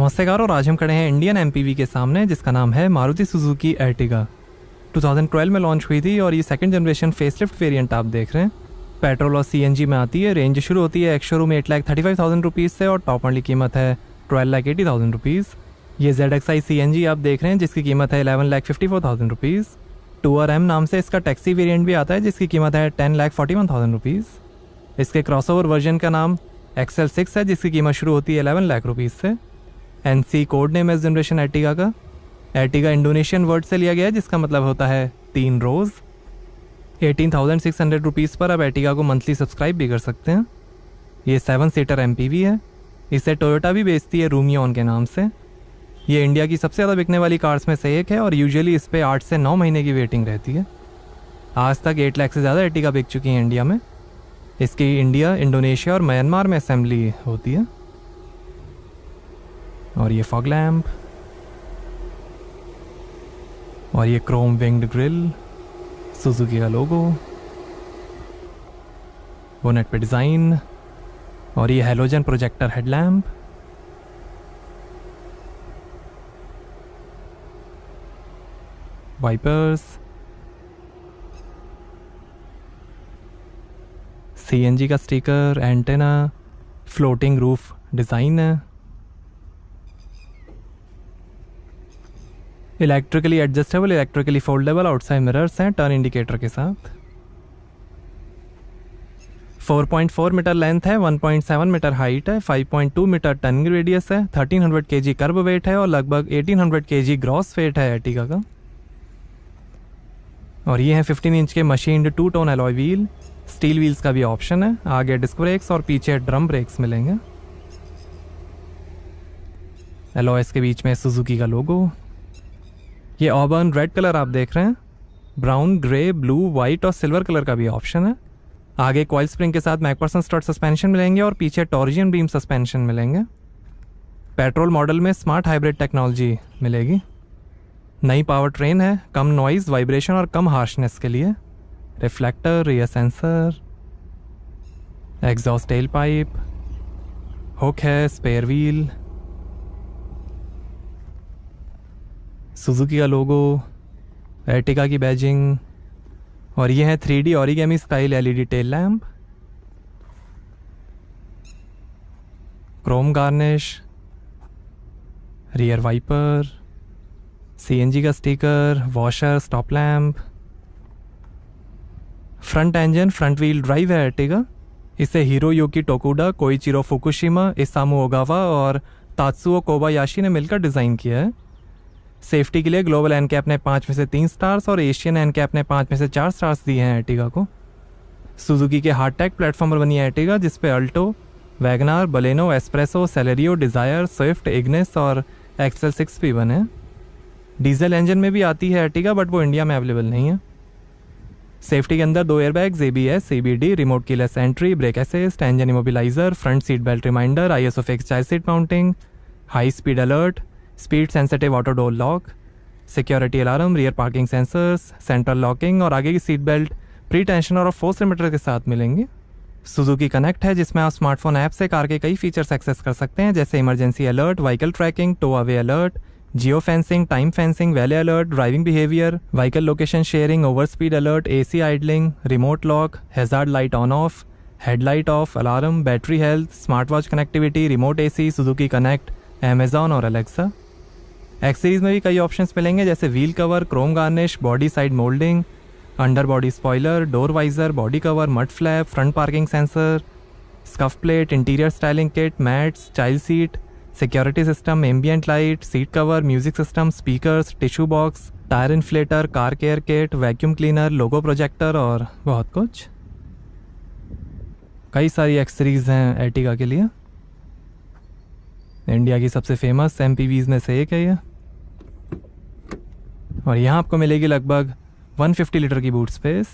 नमस्कार। और आज हम खड़े हैं इंडियन एमपीवी के सामने जिसका नाम है मारुति सुजुकी एर्टिगा। 2012 में लॉन्च हुई थी और ये सेकंड जनरेशन फेसलिफ्ट वेरिएंट आप देख रहे हैं। पेट्रोल और सीएनजी में आती है। रेंज शुरू होती है एक्स शोरूम 8,35,000 रुपीज़ से और टॉप वाली कीमत है 12,80,000 रुपीज़। ये ZXi CNG आप देख रहे हैं जिसकी कीमत है 11,54,000 रुपीज़। 2RM नाम से इसका टैक्सी वेरिएंट भी आता है जिसकी कीमत है 10,41,000 रुपीज़। इसके क्रॉसओवर वर्जन का नाम XL6 है जिसकी कीमत शुरू होती है 11 लाख रुपीज़ से। NC कोड नेम है इस जनरेशन एर्टिगा का। एर्टिगा इंडोनेशियन वर्ड से लिया गया है जिसका मतलब होता है 3 रोज़। 18,600 रुपीज़ पर आप एर्टिगा को मंथली सब्सक्राइब भी कर सकते हैं। ये 7 सीटर MPV है। इसे टोयोटा भी बेचती है रूमियॉन के नाम से। ये इंडिया की सबसे ज़्यादा बिकने वाली कार्स में से एक है और यूजुअली इस पर 8 से 9 महीने की वेटिंग रहती है। आज तक 8 लाख से ज़्यादा एर्टिगा बिक चुकी हैं इंडिया में। इसकी इंडिया, इंडोनेशिया और म्यांमार में असेंबली होती है। और ये फॉग लैम्प और ये क्रोम विंग्ड ग्रिल, सुजुकी का लोगो, बोनेट पे डिज़ाइन और ये halogen projector headlamp. Wipers, CNG का sticker, antenna, floating roof design है। Electrically adjustable, electrically foldable outside mirrors हैं टर्न इंडिकेटर के साथ। 4.4 मीटर लेंथ है, 1.7 मीटर हाइट है, 5.2 मीटर टर्निंग रेडियस है, 1300 kg कर्ब वेट है और लगभग 1800 kg ग्रॉस वेट है एर्टिगा का। और ये है 15 इंच के machined 2 tone alloy wheel. Steel wheels का भी ऑप्शन है। आगे डिस्क ब्रेक्स और पीछे ड्रम ब्रेक्स मिलेंगे। अलॉयस के बीच में सुजुकी का लोगो। ये ऑबर्न रेड कलर आप देख रहे हैं। ब्राउन, ग्रे, ब्लू, वाइट और सिल्वर कलर का भी ऑप्शन है। आगे कॉइल स्प्रिंग के साथ मैकफर्सन स्ट्रट सस्पेंशन मिलेंगे और पीछे टॉर्जियन बीम सस्पेंशन मिलेंगे। पेट्रोल मॉडल में स्मार्ट हाइब्रिड टेक्नोलॉजी मिलेगी। नई पावर ट्रेन है, कम नॉइज़, वाइब्रेशन और कम हार्शनेस के लिए। Reflector, rear sensor, exhaust tail pipe, hook है, स्पेयर व्हील, सुजुकी का लोगो, एर्टिगा की बैजिंग और ये है 3D origami style LED tail lamp, chrome garnish, rear wiper, CNG का sticker, washer, stop lamp. Front engine front wheel drive है Ertiga. इसे Hiroyuki Tokuda, Koichiro Fukushima, Isamu Ogawa और Tatsuo Kobayashi ने मिलकर डिज़ाइन किया है। सेफ्टी के लिए ग्लोबल एनकैप ने 5 में से 3 स्टार्स और एशियन एनकैप ने 5 में से 4 स्टार्स दिए हैं एर्टिगा को। सुजुकी के हार्डटेक प्लेटफॉर्म पर बनी है एर्टिगा जिस पे Alto, WagonR, Baleno, S-Presso, Celerio, Dzire, Swift, Ignis और XL6 भी बने। डीजल इंजन में भी आती है एर्टिगा बट वो इंडिया में अवेलेबल नहीं है। सेफ्टी के अंदर 2 airbags, ABS, CBD, remote keyless entry, brake assist, engine immobilizer, front seat belt reminder, ISO fix child seat mounting, high speed alert, speed sensitive auto door lock, security alarm, rear parking sensors, central locking और आगे की seat belt pre tension और 4 cylinder के साथ मिलेंगे। Suzuki connect है जिसमें आप स्मार्टफोन ऐप से कार के कई फीचर्स एक्सेस कर सकते हैं जैसे emergency alert, vehicle tracking, tow away alert, geo fencing, time fencing, valet alert, driving behaviour, vehicle location sharing, over speed alert, AC idling, remote lock, hazard light on off, headlight off, alarm, battery health, smart watch connectivity, remote AC, Suzuki Connect, Amazon और Alexa. X series में भी कई options मिलेंगे जैसे wheel cover, chrome garnish, body side moulding, under body spoiler, door visor, body cover, mud flap, front parking sensor, scuff plate, interior styling kit, mats, child seat, security system, ambient light, seat cover, music system, speakers, tissue box, tyre inflator, car care kit, vacuum cleaner, logo projector और बहुत कुछ। कई सारी X series हैं Ertiga के लिए। India की सबसे फेमस MPVs में से एक है ये। और यहाँ आपको मिलेगी लगभग 150 लीटर की boot space.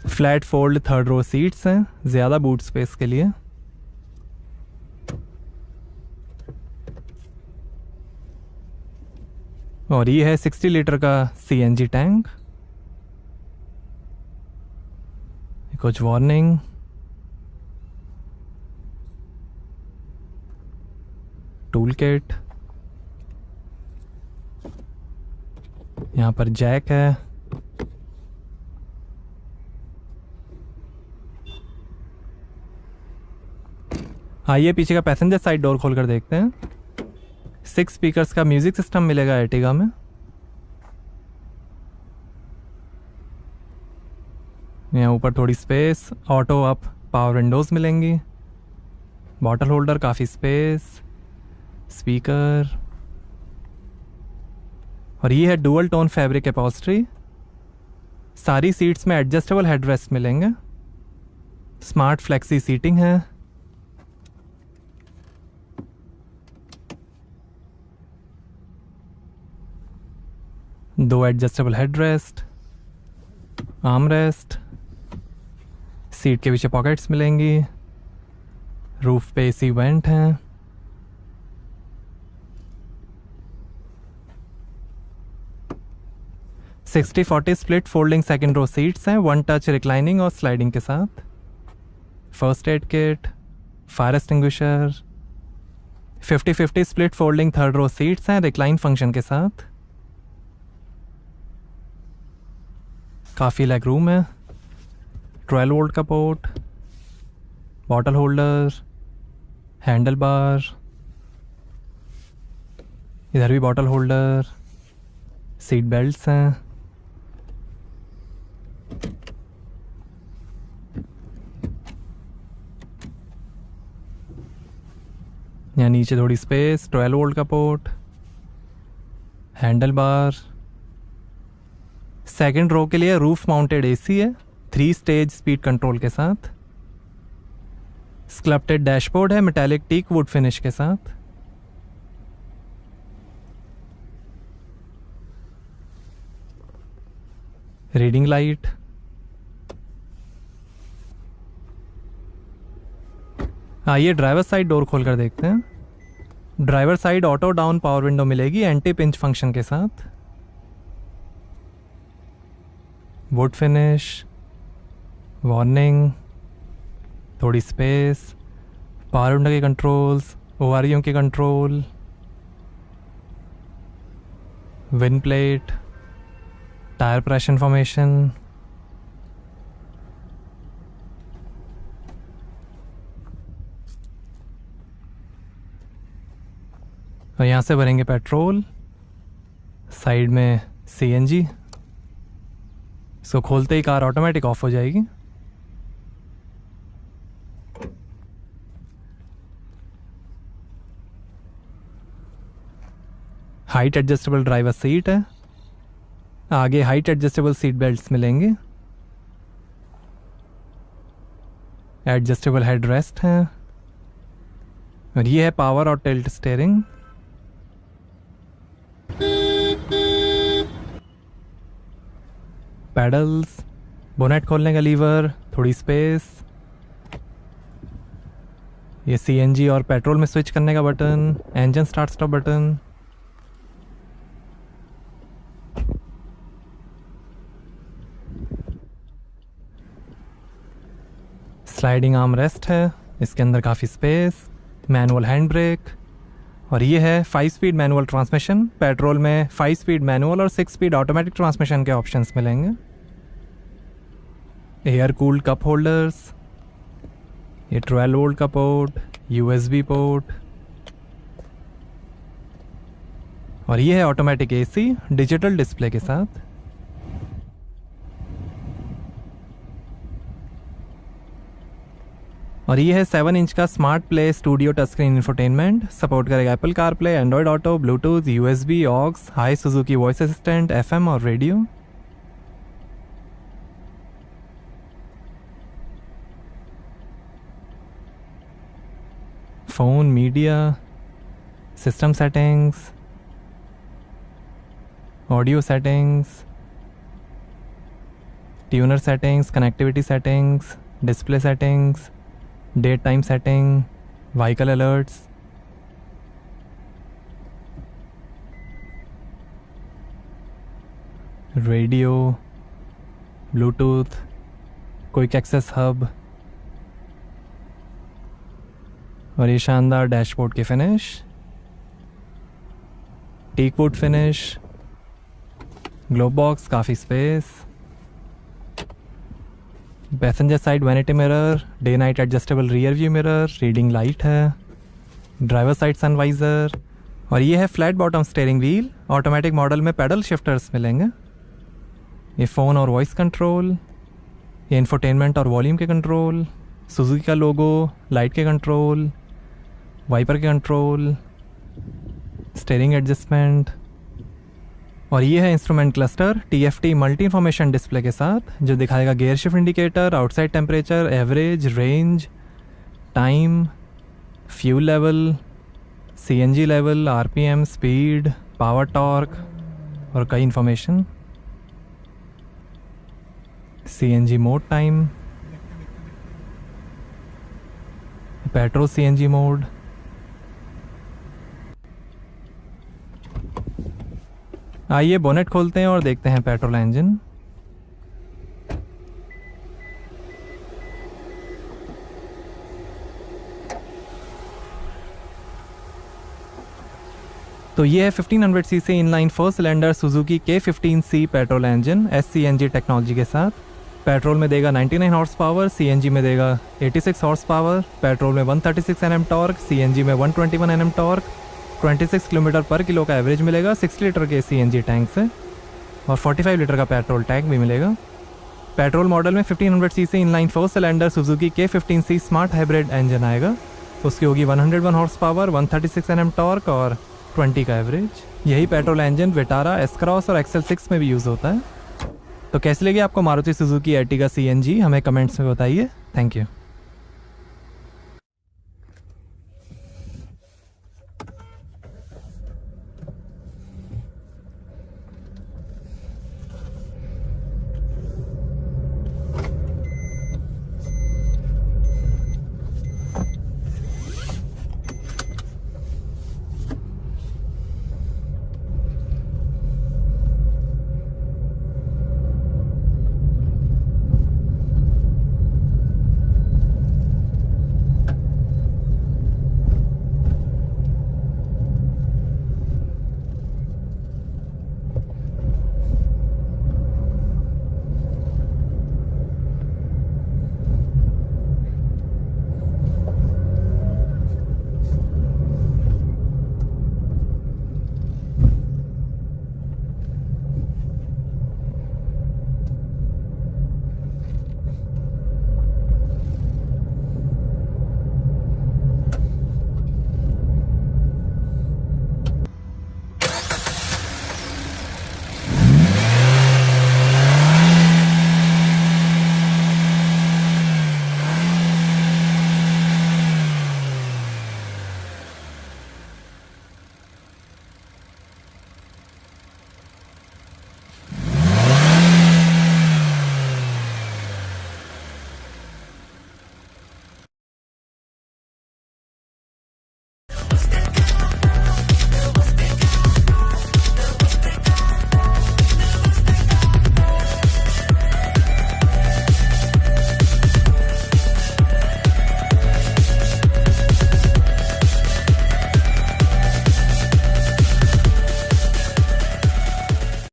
Flat fold 3rd row seats हैं ज़्यादा बूट स्पेस के लिए। और ये है 60 लीटर का CNG टैंक। कुछ वार्निंग, किट, यहाँ पर जैक है। आइए पीछे का पैसेंजर साइड डोर खोल कर देखते हैं। 6 स्पीकर्स का म्यूजिक सिस्टम मिलेगा एर्टिगा में। यहाँ ऊपर थोड़ी space, auto up power Windows मिलेंगी, बॉटल होल्डर, काफ़ी स्पेस, स्पीकर, और ये है डुअल टोन फैब्रिक अपॉल्स्ट्री। सारी सीट्स में एडजस्टेबल हेडरेस्ट मिलेंगे। स्मार्ट फ्लेक्सी सीटिंग है। दो एडजस्टेबल हेडरेस्ट, आर्मरेस्ट, सीट के पीछे पॉकेट्स मिलेंगी। रूफ पे एसी वेंट हैं। Sixty 40 split folding second row seats हैं, 1 टच रिक्लाइनिंग और स्लाइडिंग के साथ। First aid kit, fire extinguisher. 50-50 split folding third row seats हैं, रिक्लाइन फंक्शन के साथ। काफ़ी लेग रूम है। 12 वोल्ट का port, bottle holder, handle bar, इधर भी बॉटल होल्डर, सीट बेल्ट्स हैं। यहाँ नीचे थोड़ी स्पेस, 12 वोल्ट का port, handle bar. Second row के लिए रूफ माउंटेड एसी है, 3 स्टेज स्पीड कंट्रोल के साथ। स्कल्पटेड डैशबोर्ड है मेटालिक टीक वुड फिनिश के साथ। Reading light. आइए ड्राइवर साइड डोर खोलकर देखते हैं। Driver side auto down power window मिलेगी एंटी पिंच फंक्शन के साथ। वुड फिनिश, वार्निंग, थोड़ी स्पेस, पावर विंडो के कंट्रोल्स, ओआरयू के control, wind plate, tyre pressure information. और यहाँ से भरेंगे पेट्रोल। साइड में सीएनजी। इसको खोलते ही कार ऑटोमेटिक ऑफ हो जाएगी। हाइट एडजस्टेबल ड्राइवर सीट है। आगे हाइट एडजस्टेबल सीट बेल्ट्स मिलेंगे। एडजस्टेबल हेड रेस्ट है। और ये है पावर और टिल्ट स्टीयरिंग। पैडल्स, बोनेट खोलने का लीवर, थोड़ी स्पेस, ये सीएनजी और पेट्रोल में स्विच करने का button, engine start stop button. Sliding arm rest है, इसके अंदर काफ़ी स्पेस, मैनुअल हैंड ब्रेक। और ये है 5 स्पीड मैनुअल ट्रांसमिशन। पेट्रोल में 5 स्पीड मैनुअल और 6 स्पीड ऑटोमेटिक ट्रांसमिशन के ऑप्शंस मिलेंगे। एयर कूल्ड कप होल्डर्स, ये 12 वोल्ट का पोर्ट, यूएसबी पोर्ट। और ये है ऑटोमेटिक एसी डिजिटल डिस्प्ले के साथ। और ये है 7 इंच का smart play studio touch screen infotainment. Support करेगा Apple CarPlay, Android Auto, Bluetooth, USB, aux, hi Suzuki voice assistant, FM और radio. Phone, media, system settings, audio settings, tuner settings, connectivity settings, display settings, date time setting, vehicle alerts. Radio, Bluetooth, quick access hub. और ये शानदार dashboard की finish. Teak wood finish, glove box, काफ़ी space, passenger side vanity mirror, day night adjustable rear view mirror, reading light है, driver side sun visor, और ये है flat bottom steering wheel. Automatic model में पैडल शिफ्टर्स मिलेंगे। ये phone और voice control, ये इंफोटेनमेंट और वॉल्यूम के कंट्रोल, सुजुकी का लोगो, लाइट के कंट्रोल, वाइपर के कंट्रोल, स्टीयरिंग एडजस्टमेंट, और ये है instrument cluster TFT multi information display के साथ, जो दिखाएगा gear shift indicator, outside temperature, average, range, time, fuel level, CNG level, RPM, speed, power torque और कई information. CNG mode time, petrol CNG mode. आइए बोनेट खोलते हैं और देखते हैं पेट्रोल इंजन। तो ये है 1500 cc inline 4 cylinder Suzuki K15C petrol engine SCNG technology के साथ। पेट्रोल में देगा 99 हॉर्स पावर, CNG में देगा 86 हॉर्स पावर। पेट्रोल में 136 Nm टॉर्क, CNG में 121 Nm टॉर्क। 26 किलोमीटर पर किलो का एवरेज मिलेगा 6 लीटर के CNG टैंक से, और 45 लीटर का पेट्रोल टैंक भी मिलेगा। पेट्रोल मॉडल में 1500 cc inline 4 cylinder Suzuki K15C smart hybrid engine आएगा। उसकी होगी 101 हॉर्स पावर, 136 Nm टॉर्क और 20 का एवरेज। यही पेट्रोल इंजन विटारा, S-Cross और XL6 में भी यूज़ होता है। तो कैसी लगी आपको मारुति सुजुकी एर्टिगा CNG, हमें कमेंट्स में बताइए। Thank you.